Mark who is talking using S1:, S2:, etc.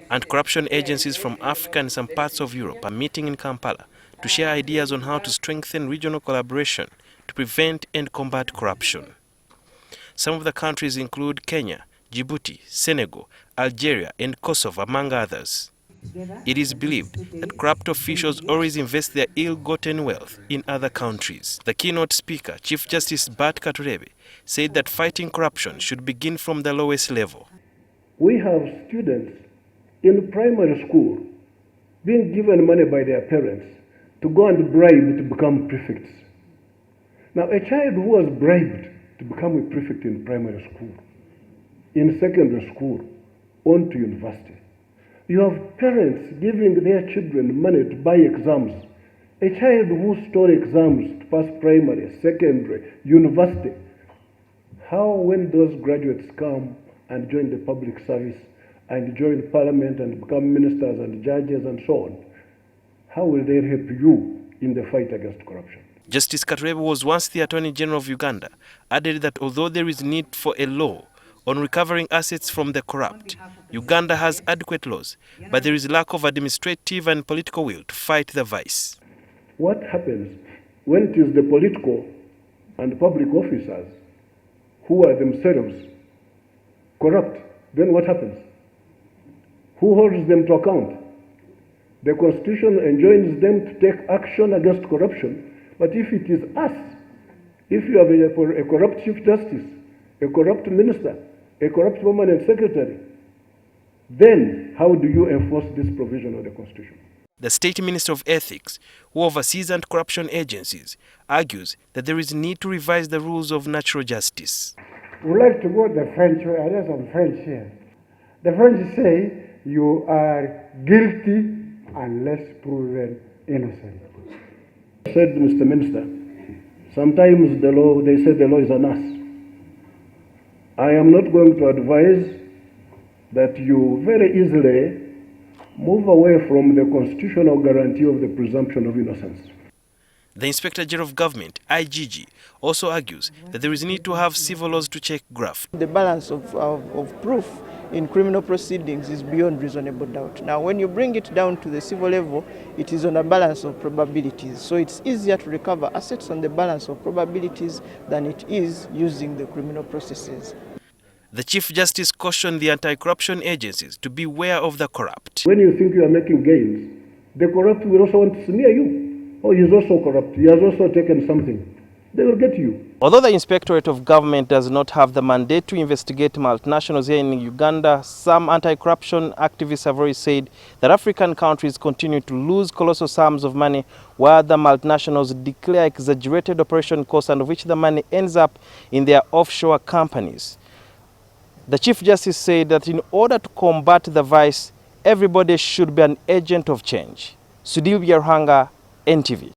S1: Anti-corruption agencies from Africa and some parts of Europe are meeting in Kampala to share ideas on how to strengthen regional collaboration to prevent and combat corruption. Some of the countries include Kenya, Djibouti, Senegal, Algeria, and Kosovo, among others. It is believed that corrupt officials always invest their ill-gotten wealth in other countries. The keynote speaker, Chief Justice Bart Katureebe, said that fighting corruption should begin from the lowest level.
S2: We have students in primary school being given money by their parents to go and bribe to become prefects. Now, a child who was bribed to become a prefect in primary school, in secondary school, on to university. You have parents giving their children money to buy exams. A child who stole exams to pass primary, secondary, university. How, when those graduates come and join the public service and join parliament and become ministers and judges and so on, how will they help you in the fight against corruption?
S1: Justice Katureebe was once the Attorney General of Uganda, added that although there is need for a law on recovering assets from the corrupt, Uganda has adequate laws, but there is lack of administrative and political will to fight the vice.
S2: What happens when it is the political and public officers who are themselves corrupt? Then what happens? Who holds them to account? The Constitution enjoins them to take action against corruption, but if it is us, if you have a corrupt Chief Justice, a corrupt minister, a corrupt permanent secretary, then how do you enforce this provision of the Constitution?
S1: The State Minister of Ethics, who oversees anti-corruption agencies, argues that there is need to revise the rules of natural justice.
S3: We like to go the French way. I have some French here. The French say you are guilty unless proven innocent.
S2: Said Mr. Minister, sometimes the law, they say the law is on us. I am not going to advise that you very easily move away from the constitutional guarantee of the presumption of innocence.
S1: The Inspector General of Government, IGG, also argues that there is a need to have civil laws to check graft.
S4: The balance of proof in criminal proceedings is beyond reasonable doubt. Now, when you bring it down to the civil level, it is on a balance of probabilities. So it's easier to recover assets on the balance of probabilities than it is using the criminal processes.
S1: The Chief Justice cautioned the anti-corruption agencies to beware of the corrupt.
S2: When you think you are making gains, the corrupt will also want to smear you. Oh, he's also corrupt. He has also taken something. They will get you.
S1: Although the Inspectorate of Government does not have the mandate to investigate multinationals here in Uganda, some anti-corruption activists have already said that African countries continue to lose colossal sums of money while the multinationals declare exaggerated operation costs and of which the money ends up in their offshore companies. The Chief Justice said that in order to combat the vice, everybody should be an agent of change. Sudil Biarhanga, NTV.